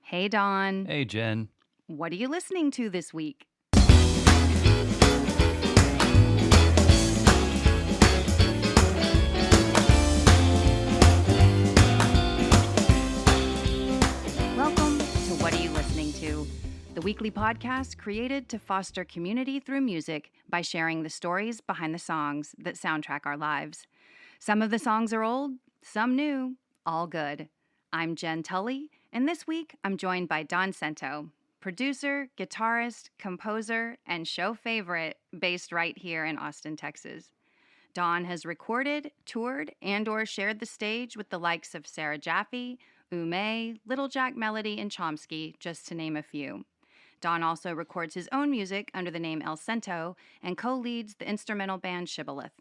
Hey, Dawn. Hey, Jenn. What are you listening to this week? Welcome to What Are You Listening To? The weekly podcast created to foster community through music by sharing the stories behind the songs that soundtrack our lives. Some of the songs are old, some new, all good. I'm Jenn Tully, and this week I'm joined by Cento, producer, guitarist, composer, and show favorite based right here in Austin, Texas. Dawn has recorded, toured, and/or shared the stage with the likes of Sarah Jaffe, Ume, Little Jack Melody, and Chomsky, just to name a few. Dawn also records his own music under the name Cento and co-leads the instrumental band Shibboleth.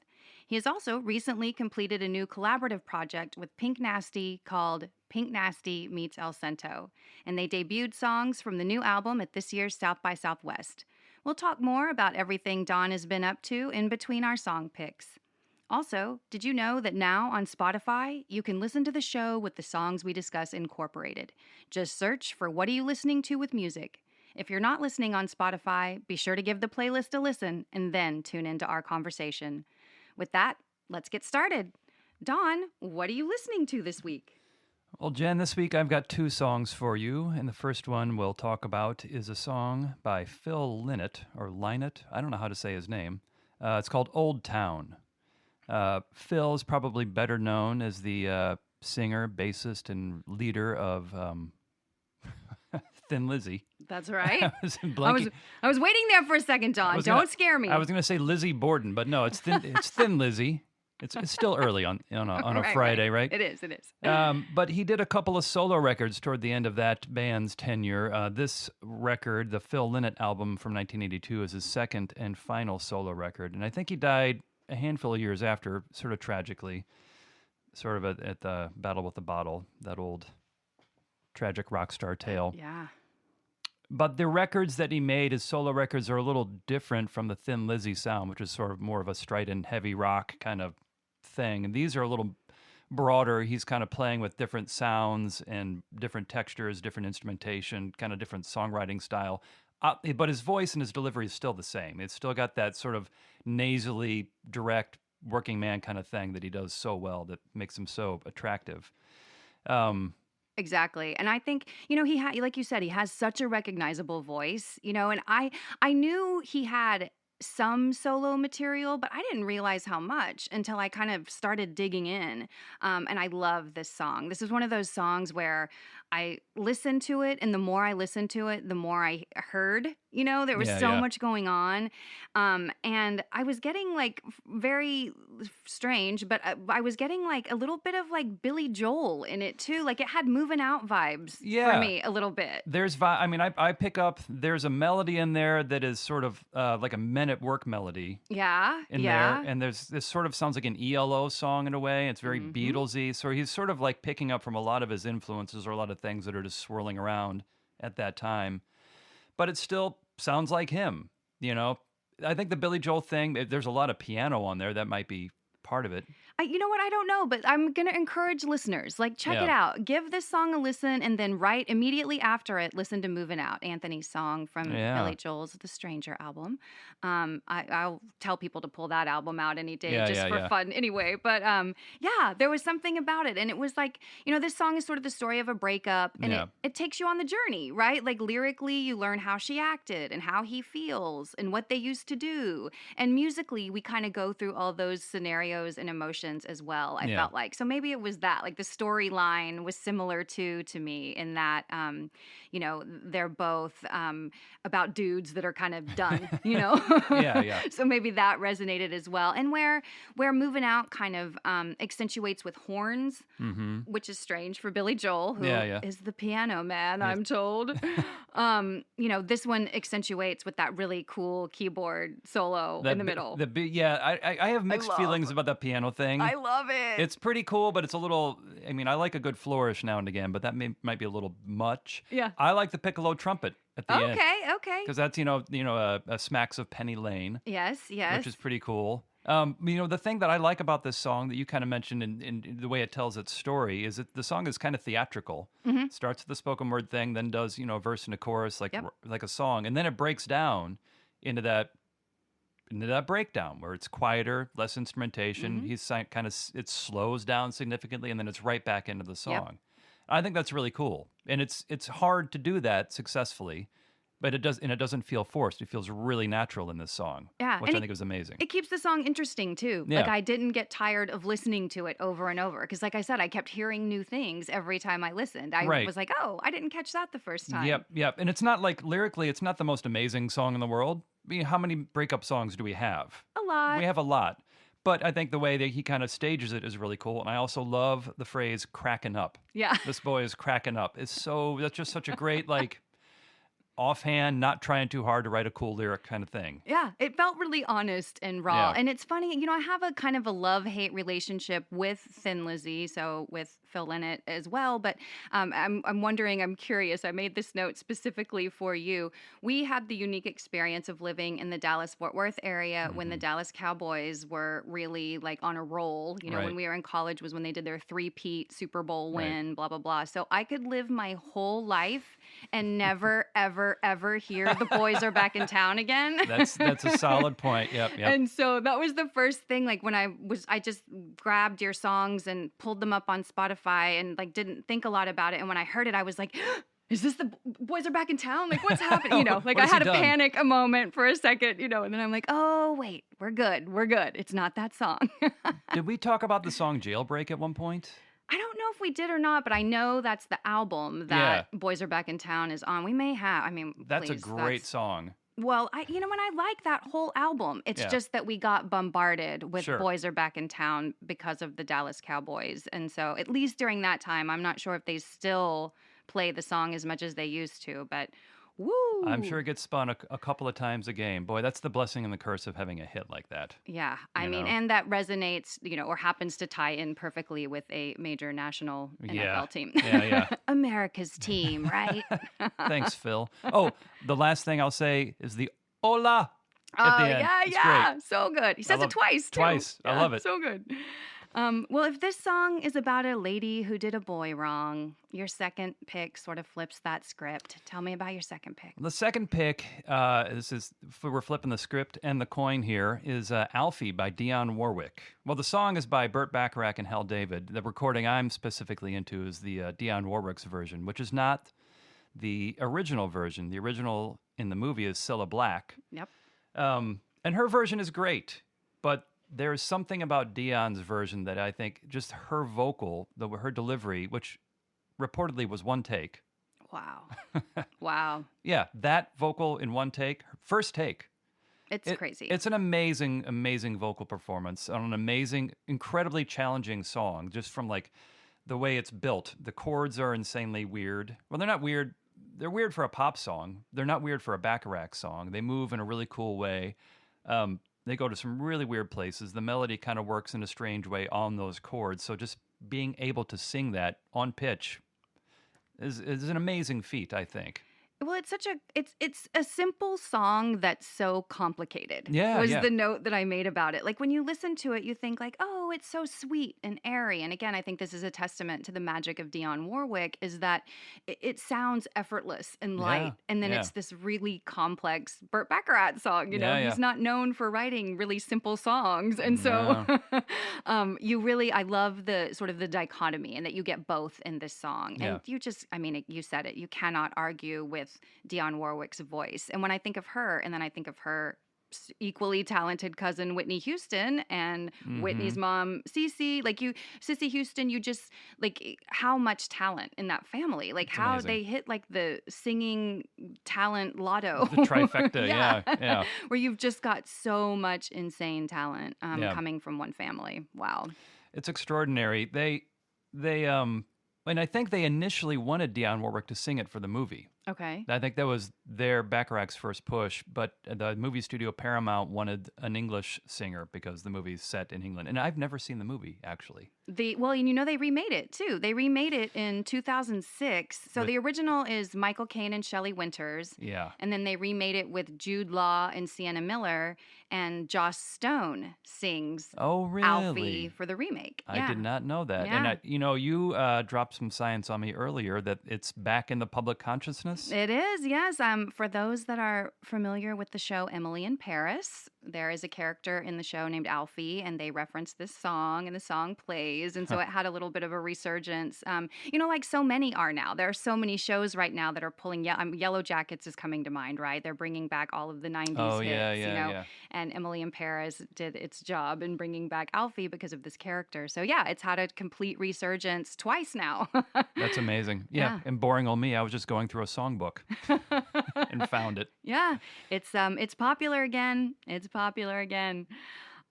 He has also recently completed a new collaborative project with Pink Nasty called Pink Nasty Meets Cento, and they debuted songs from the new album at this year's South by Southwest. We'll talk more about everything Dawn has been up to in between our song picks. Also, did you know that now on Spotify, you can listen to the show with the songs we discuss incorporated? Just search for What Are You Listening To with Music. If you're not listening on Spotify, be sure to give the playlist a listen and then tune into our conversation. With that, let's get started. Dawn, what are you listening to this week? Well, Jenn, this week I've got two songs for you, and the first one we'll talk about is a song by Phil Lynott, or Lynott, I don't know how to say his name. It's called Old Town. Phil is probably better known as the singer, bassist, and leader of Thin Lizzy. That's right. I was waiting there for a second, Dawn. Don't scare me. I was going to say Lizzie Borden, but no, it's Thin Lizzy. It's still early on a Friday, right? It is. But he did a couple of solo records toward the end of that band's tenure. This record, the Phil Lynott album from 1982, is his second and final solo record. And I think he died a handful of years after, sort of tragically, sort of at the Battle with the Bottle, that old tragic rock star tale. Yeah. But the records that he made, his solo records, are a little different from the Thin Lizzy sound, which is sort of more of a strident, heavy rock kind of thing. And these are a little broader. He's kind of playing with different sounds and different textures, different instrumentation, kind of different songwriting style. But his voice and his delivery is still the same. It's still got that sort of nasally, direct, working man kind of thing that he does so well that makes him so attractive. Exactly. And I think, he like you said, he has such a recognizable voice, and I knew he had some solo material, but I didn't realize how much until I kind of started digging in. And I love this song. This is one of those songs where I listened to it, and the more I listened to it, the more I heard. There was so much going on. And I was getting very strange, but I was getting a little bit of Billy Joel in it too. Like it had Moving Out vibes for me a little bit. I pick up, there's a melody in there that is sort of like a Men at Work melody. Yeah. There. And this sort of sounds like an ELO song in a way. It's very Beatlesy. So he's sort of picking up from a lot of his influences or a lot of things that are just swirling around at that time. But it still sounds like him, I think the Billy Joel thing, there's a lot of piano on there. That might be part of it. You know what? I don't know, but I'm going to encourage listeners, check it out. Give this song a listen, and then right immediately after it, listen to Moving Out, Anthony's song from Billy Joel's The Stranger album. I'll tell people to pull that album out any day for fun anyway. But there was something about it. And it was this song is sort of the story of a breakup, and it takes you on the journey, right? Lyrically, you learn how she acted and how he feels and what they used to do. And musically, we kind of go through all those scenarios and emotions as well, I felt like. So maybe it was that, the storyline was similar to me in that, they're both about dudes that are kind of done, So maybe that resonated as well. And where Moving Out kind of accentuates with horns, which is strange for Billy Joel, who is the piano man, I'm told. This one accentuates with that really cool keyboard solo in the middle. I have mixed feelings about that piano thing. I love it. It's pretty cool, but it's a little, I like a good flourish now and again, but that might be a little much. Yeah. I like the piccolo trumpet at the end. Okay. Because that's, smacks of Penny Lane. Yes. Which is pretty cool. The thing that I like about this song that you kind of mentioned in the way it tells its story is that the song is kind of theatrical. Mm-hmm. Starts with the spoken word thing, then does, a verse and a chorus like Yep. like a song, and then it breaks down into that breakdown where it's quieter, less instrumentation. Mm-hmm. He's kind of it slows down significantly, and then it's right back into the song. Yep. I think that's really cool, and it's hard to do that successfully. But it doesn't feel forced. It feels really natural in this song, Yeah, which and I think is amazing. It keeps the song interesting too. Yeah. Like I didn't get tired of listening to it over and over because, like I said, I kept hearing new things every time I listened. I Right. was like, "Oh, I didn't catch that the first time." Yep. And it's not like lyrically, it's not the most amazing song in the world. I mean, how many breakup songs do we have? A lot. We have a lot. But I think the way that he kind of stages it is really cool. And I also love the phrase cracking up. Yeah. This boy is cracking up. That's just such a great, like, offhand, not trying too hard to write a cool lyric kind of thing. Yeah, it felt really honest and raw. Yeah. And it's funny, I have a kind of a love-hate relationship with Thin Lizzy, so with Phil Lynott as well. But I'm wondering, I'm curious, I made this note specifically for you. We had the unique experience of living in the Dallas-Fort Worth area when the Dallas Cowboys were really like on a roll. Right. When we were in college was when they did their three-peat Super Bowl win, Right. blah, blah, blah. So I could live my whole life and never, ever hear the boys are back in town again. That's a solid point. Yep. And so that was the first thing, like when I just grabbed your songs and pulled them up on Spotify and like didn't think a lot about it. And when I heard it, I was like, is this the boys are back in town? Like what's happening? Like What I has he had a done? panic a moment for a second, and then I'm like, oh wait, we're good. It's not that song. Did we talk about the song Jailbreak at one point? I don't know if we did or not, but I know that's the album that Boys Are Back in Town is on. We may have. I mean, That's please, a great song. Well, when I like that whole album, it's just that we got bombarded with Sure. Boys Are Back in Town because of the Dallas Cowboys. And so at least during that time, I'm not sure if they still play the song as much as they used to, but woo. I'm sure it gets spun a couple of times a game. Boy, that's the blessing and the curse of having a hit like that. Yeah, I You mean, know? and that resonates, or happens to tie in perfectly with a major national NFL team. Yeah. America's team, right? Thanks, Phil. Oh, the last thing I'll say is the hola at the end. Yeah, It's yeah. great. So good. He says it twice, too. Twice. I Yeah, love it. So good. Well, if this song is about a lady who did a boy wrong, your second pick sort of flips that script. Tell me about your second pick. The second pick, we're flipping the script and the coin here, is Alfie by Dionne Warwick. Well, the song is by Burt Bacharach and Hal David. The recording I'm specifically into is the Dionne Warwick's version, which is not the original version. The original in the movie is Cilla Black. Yep. And her version is great, but there's something about Dionne's version that I think just her vocal, her delivery, which reportedly was one take. Wow. Wow. Yeah, that vocal in one take, first take. It's crazy. It's an amazing, amazing vocal performance on an amazing, incredibly challenging song, just from like the way it's built. The chords are insanely weird. Well, they're not weird. They're weird for a pop song. They're not weird for a Bacharach song. They move in a really cool way. They go to some really weird places. The melody kind of works in a strange way on those chords. So just being able to sing that on pitch is an amazing feat, I think. Well, it's a simple song that's so complicated. Yeah, was yeah. the note that I made about it. Like when you listen to it, you think like, oh, it's so sweet and airy. And again, I think this is a testament to the magic of Dionne Warwick is that it sounds effortless and light, and then it's this really complex Burt Bacharach song. He's not known for writing really simple songs, and so I love the sort of the dichotomy and that you get both in this song. And you said it, you cannot argue with Dionne Warwick's voice. And when I think of her, and then I think of her equally talented cousin Whitney Houston and Whitney's mom Cece, Cissy Houston, you just like how much talent in that family, like it's how amazing. they hit like the singing talent lotto, The trifecta, yeah. where you've just got so much insane talent coming from one family. Wow, It's extraordinary. And I think they initially wanted Dionne Warwick to sing it for the movie. Okay. I think that was their Bacharach's first push, but the movie studio Paramount wanted an English singer because the movie's set in England. And I've never seen the movie, actually. Well, and they remade it too. They remade it in 2006. So the original is Michael Caine and Shelley Winters. Yeah. And then they remade it with Jude Law and Sienna Miller, and Joss Stone sings Alfie for the remake. I did not know that. Yeah. And you dropped some science on me earlier that it's back in the public consciousness. It is, yes. For those that are familiar with the show Emily in Paris, there is a character in the show named Alfie, and they reference this song, and the song plays, and so it had a little bit of a resurgence. Like so many are now. There are so many shows right now that are pulling. Yellow Jackets is coming to mind, right? They're bringing back all of the '90s hits, yeah. And Emily in Paris did its job in bringing back Alfie because of this character. So yeah, it's had a complete resurgence twice now. That's amazing. Yeah, and boring old me, I was just going through a songbook and found it. Yeah, it's popular again. It's popular again.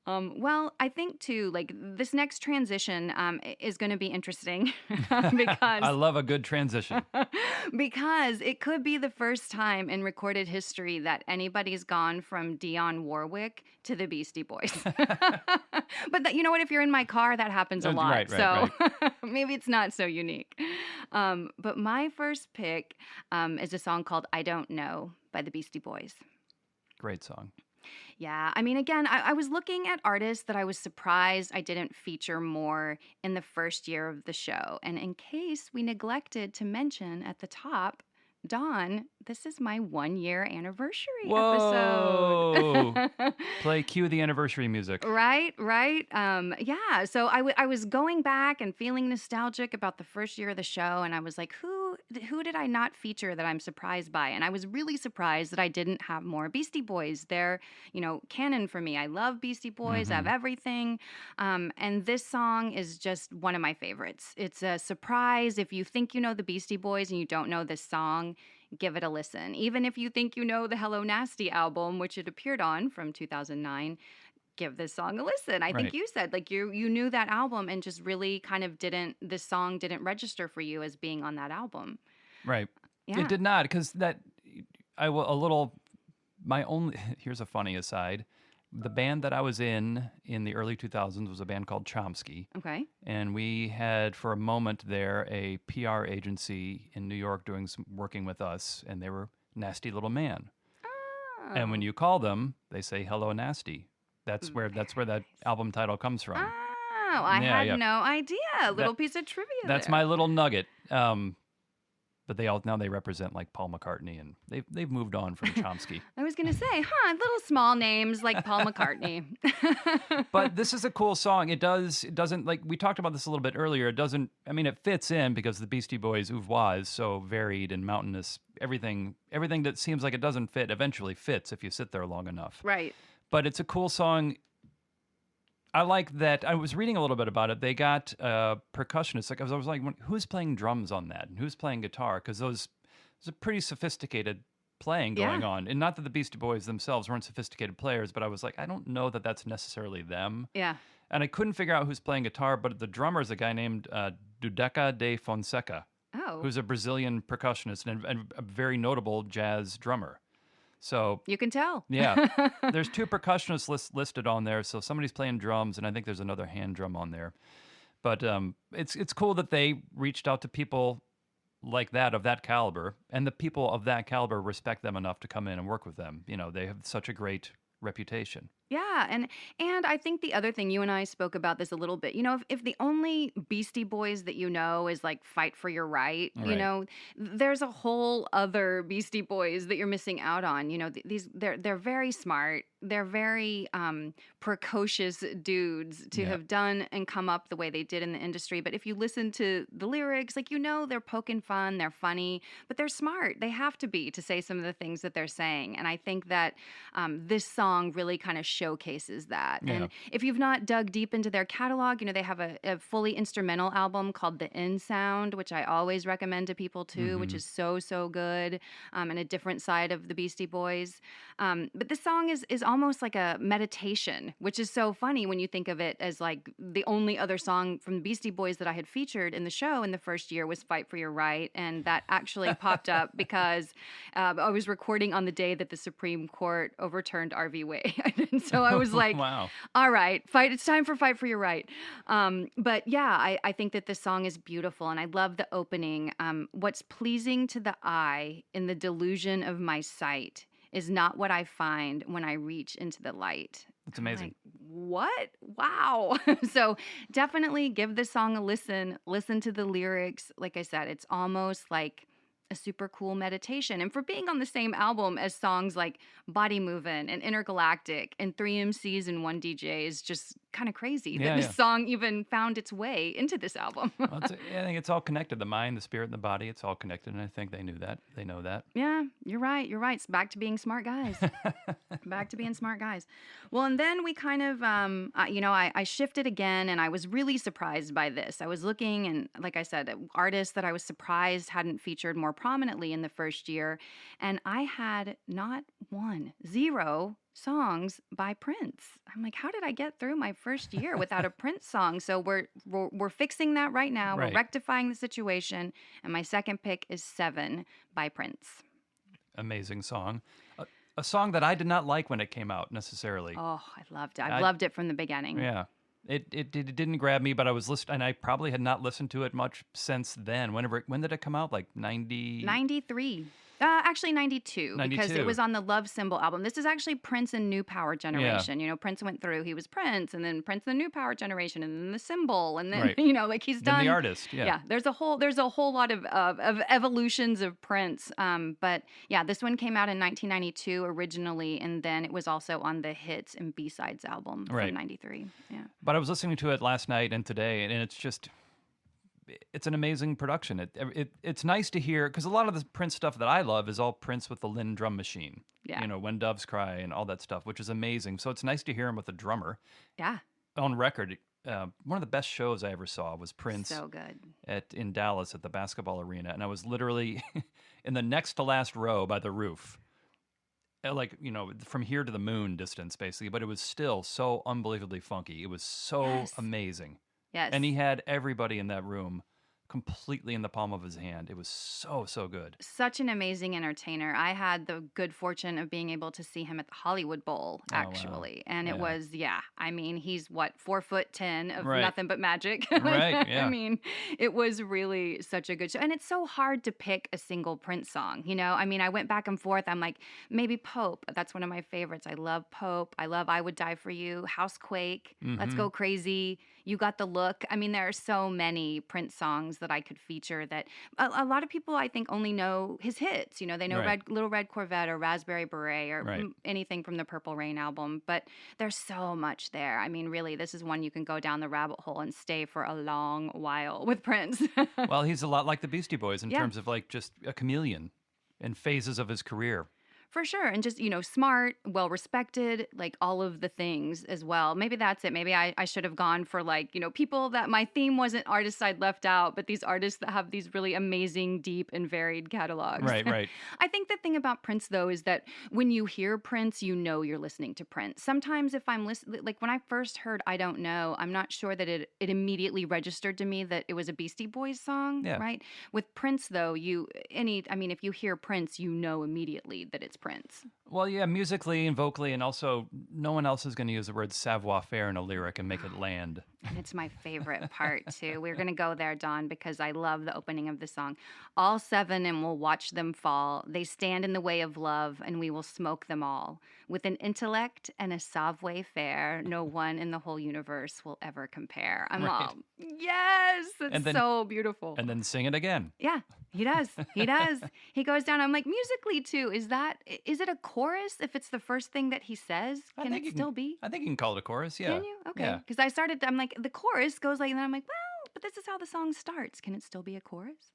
Well, I think too, like this next transition is going to be interesting because I love a good transition. Because it could be the first time in recorded history that anybody's gone from Dionne Warwick to the Beastie Boys. But you know what? If you're in my car, that happens a lot. Right. Maybe it's not so unique. But my first pick is a song called "I Don't Know" by the Beastie Boys. Great song. Yeah, I mean, again, I was looking at artists that I was surprised I didn't feature more in the first year of the show. And in case we neglected to mention at the top, Dawn, this is my 1-year anniversary episode. Cue the anniversary music. Right. Yeah, so I was going back and feeling nostalgic about the first year of the show, and I was like, who did I not feature that I'm surprised by? And I was really surprised that I didn't have more Beastie Boys. They're, canon for me. I love Beastie Boys. I have everything. And this song is just one of my favorites. It's a surprise. If you think you know the Beastie Boys and you don't know this song, give it a listen. Even if you think you know the Hello Nasty album, which it appeared on from 2009, give this song a listen. I think you said like you knew that album and just really kind of this song didn't register for you as being on that album. Right. Yeah. It did not, because here's a funny aside. The band that I was in the early 2000s was a band called Chomsky. Okay. And we had, for a moment there, a PR agency in New York working with us, and they were Nasty Little Man. Oh. And when you call them, they say Hello Nasty. That's where that album title comes from. Oh, I had no idea. A little piece of trivia That's there. my little nugget. But they represent like Paul McCartney, and they've moved on from Chomsky. I was going to say, little small names like Paul McCartney. But this is a cool song. It doesn't, like we talked about this a little bit earlier. It fits in because the Beastie Boys' oeuvre is so varied and mountainous. Everything that seems like it doesn't fit eventually fits if you sit there long enough. Right. But it's a cool song. I like that. I was reading a little bit about it. They got percussionists. Like I was like, who's playing drums on that, and who's playing guitar? Because there's a pretty sophisticated playing going on. And not that the Beastie Boys themselves weren't sophisticated players, but I was like, I don't know that that's necessarily them. Yeah. And I couldn't figure out who's playing guitar, but the drummer is a guy named Dudeca de Fonseca, who's a Brazilian percussionist and a very notable jazz drummer. So you can tell. Yeah. There's 2 percussionists listed on there. So somebody's playing drums, and I think there's another hand drum on there. But it's cool that they reached out to people like that, of that caliber, and the people of that caliber respect them enough to come in and work with them. They have such a great reputation. Yeah, and I think the other thing, you and I spoke about this a little bit, if the only Beastie Boys that you know is like Fight for Your Right, there's a whole other Beastie Boys that you're missing out on. They're very smart. They're very precocious dudes to have done and come up the way they did in the industry. But if you listen to the lyrics, they're poking fun, they're funny, but they're smart. They have to be to say some of the things that they're saying. And I think that this song really kind of showcases that. Yeah. And if you've not dug deep into their catalog, they have a fully instrumental album called The In Sound, which I always recommend to people too, which is so, so good, and a different side of the Beastie Boys. But this song is almost like a meditation, which is so funny when you think of it as like the only other song from the Beastie Boys that I had featured in the show in the first year was Fight for Your Right. And that actually popped up because I was recording on the day that the Supreme Court overturned Roe v. Wade. And so I was like, wow. All right, it's time for Fight for Your Right. But yeah, I think that this song is beautiful, and I love the opening. What's pleasing to the eye in the delusion of my sight is not what I find when I reach into the light. It's amazing. Like, what? Wow. So definitely give this song a listen. Listen to the lyrics. Like I said, it's almost like a super cool meditation. And for being on the same album as songs like Body Movin' and Intergalactic and 3MCs and 1DJ is just kind of crazy that this song even found its way into this album. Well, I think it's all connected. The mind, the spirit, and the body, it's all connected. And I think they knew that. They know that. Yeah, you're right. It's back to being smart guys. Back to being smart guys. Well, and then we kind of, I shifted again, and I was really surprised by this. I was looking, and like I said, artists that I was surprised hadn't featured more prominently in the first year. And I had not zero songs by Prince. I'm like, how did I get through my first year without a Prince song? So we're fixing that right now. Right. We're rectifying the situation. And my second pick is 7 by Prince. Amazing song. A song that I did not like when it came out necessarily. Oh, I loved it. I loved it from the beginning. Yeah. It didn't grab me, but I was listening, and I probably had not listened to it much since then. When did it come out? Like 93. Actually 92, because it was on the Love Symbol album. This is actually Prince and New Power Generation. Yeah. Prince went through, he was Prince, and then Prince and the New Power Generation, and then the Symbol, and then, right. Like he's done. Then the artist, yeah. Yeah, there's a whole lot of evolutions of Prince. But yeah, this one came out in 1992 originally, and then it was also on the Hits and B-Sides album from 93. Yeah. But I was listening to it last night and today, and it's an amazing production. It's nice to hear, because a lot of the Prince stuff that I love is all Prince with the Lynn drum machine. Yeah. When Doves Cry and all that stuff, which is amazing. So it's nice to hear him with a drummer. Yeah. On record, one of the best shows I ever saw was Prince. So good. In Dallas at the basketball arena, and I was literally in the next to last row by the roof. From here to the moon distance, basically, but it was still so unbelievably funky. It was so amazing. Yes. And he had everybody in that room completely in the palm of his hand. It was so, so good. Such an amazing entertainer. I had the good fortune of being able to see him at the Hollywood Bowl, actually. Wow. And it was, he's 4'10" of right. nothing but magic. Right, yeah. I mean, it was really such a good show. And it's so hard to pick a single Prince song, I went back and forth. I'm like, maybe Pope. That's one of my favorites. I love Pope. I love I Would Die For You, Housequake, Let's Go Crazy, You Got the Look. There are so many Prince songs that I could feature that a lot of people, I think, only know his hits. They know right. Little Red Corvette or Raspberry Beret or right. anything from the Purple Rain album. But there's so much there. Really, this is one you can go down the rabbit hole and stay for a long while with Prince. Well, he's a lot like the Beastie Boys in terms of just a chameleon in phases of his career. For sure. And just, smart, well-respected, all of the things as well. Maybe that's it. Maybe I should have gone for people that my theme wasn't artists I'd left out, but these artists that have these really amazing, deep and varied catalogs. Right, right. I think the thing about Prince, though, is that when you hear Prince, you're listening to Prince. Sometimes if I'm listening, when I first heard I Don't Know, I'm not sure that it immediately registered to me that it was a Beastie Boys song, right? With Prince, though, if you hear Prince, immediately that it's Prince. Well, yeah, musically and vocally, and also no one else is going to use the word savoir-faire in a lyric and make it land. And it's my favorite part, too. We're going to go there, Dawn, because I love the opening of the song. All 7 and we'll watch them fall. They stand in the way of love and we will smoke them all. With an intellect and a savoir-faire, no one in the whole universe will ever compare. I'm all, yes, it's so beautiful. And then sing it again. Yeah, he does. He does. He goes down. I'm like, musically, too, is it a chorus if it's the first thing that he says? Can it still be? I think you can call it a chorus, yeah. Can you? Okay. Because I'm like, the chorus goes like, and then I'm like, well, but this is how the song starts. Can it still be a chorus?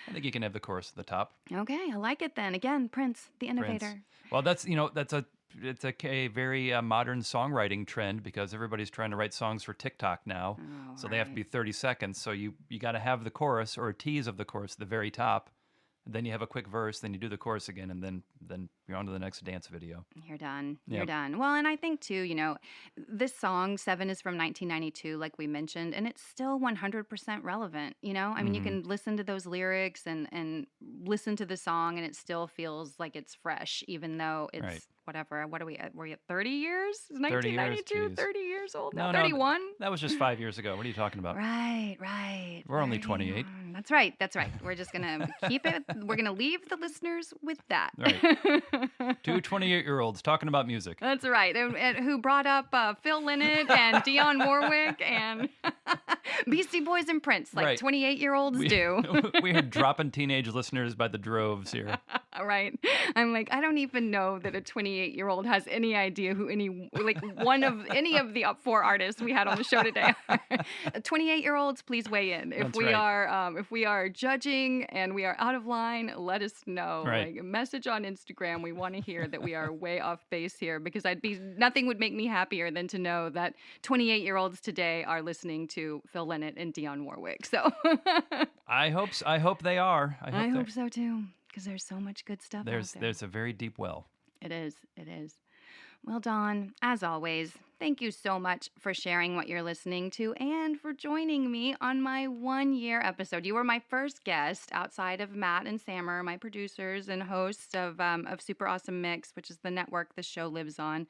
I think you can have the chorus at the top. Okay, I like it then. Again, Prince, the innovator. Prince. Well, that's a it's a very modern songwriting trend because everybody's trying to write songs for TikTok now. Oh, So they have to be 30 seconds. So you got to have the chorus or a tease of the chorus at the very top. Then you have a quick verse, then you do the chorus again, and then you're on to the next dance video. You're done. Yep. You're done. Well, and I think too, this song 7 is from 1992, like we mentioned, and it's still 100% relevant. I mean, you can listen to those lyrics and listen to the song, and it still feels like it's fresh, even though it's Right. whatever. What are we at? Were we at 30 years? 30 years, 1992, geez. 30 years old No, now? no, 31? That was just 5 years ago. What are you talking about? Right. We're only 28. That's right. We're just going to keep it. We're going to leave the listeners with that. Right. Two 28-year-olds talking about music. That's right. And who brought up Phil Lynott and Dionne Warwick and Beastie Boys and Prince, like Right. 28-year-olds do. We are dropping teenage listeners by the droves here. Right. I'm like, I don't even know that a 28-year-old has any idea who any of the 4 artists we had on the show today are. 28-year-olds, please weigh in. If we are judging and we are out of line, let us know. Right. Like, message on Instagram. We want to hear that we are way off base here because nothing would make me happier than to know that 28-year-olds today are listening to Phil Lynott and Dionne Warwick. So I hope they are. I hope so too, because there's so much good stuff out there. There's a very deep well. It is. Well, Dawn, as always, thank you so much for sharing what you're listening to and for joining me on my 1-year episode. You were my first guest outside of Matt and Sammer, my producers and hosts of Super Awesome Mix, which is the network the show lives on.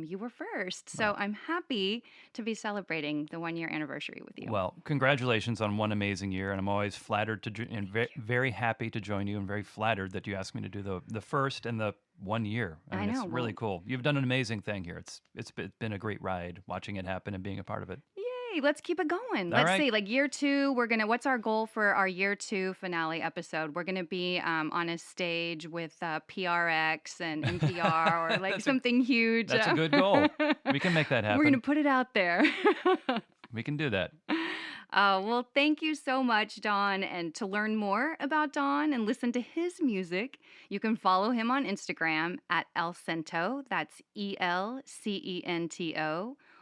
You were first. So I'm happy to be celebrating the 1-year anniversary with you. Well, congratulations on one amazing year. And I'm always flattered and very happy to join you and very flattered that you asked me to do the first and the 1 year. I mean, know. It's really cool. You've done an amazing thing here. It's been a great ride watching it happen and being a part of it. Yay, let's keep it going. All Let's right. see, like year 2, what's our goal for our year 2 finale episode? We're going to be on a stage with PRX and NPR or like something huge. That's a good goal. We can make that happen. We're going to put it out there. We can do that. Well, thank you so much, Dawn. And to learn more about Dawn and listen to his music, you can follow him on Instagram at Cento. That's ELCENTO.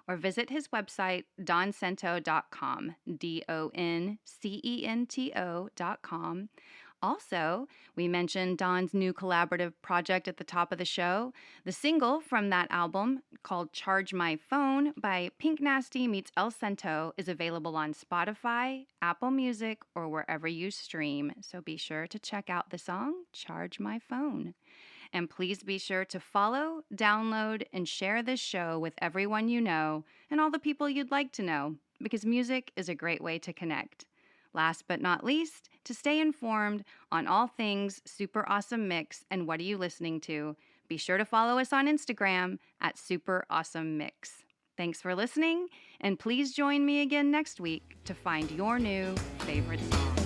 Or visit his website, doncento.com, DONCENTO.com. Also, we mentioned Dawn's new collaborative project at the top of the show. The single from that album, called Charge My Phone by Pink Nasty meets El Cento, is available on Spotify, Apple Music, or wherever you stream. So be sure to check out the song, Charge My Phone. And please be sure to follow, download, and share this show with everyone you know and all the people you'd like to know, because music is a great way to connect. Last but not least, to stay informed on all things Super Awesome Mix and What Are You Listening To, be sure to follow us on Instagram at Super Awesome Mix. Thanks for listening, and please join me again next week to find your new favorite song.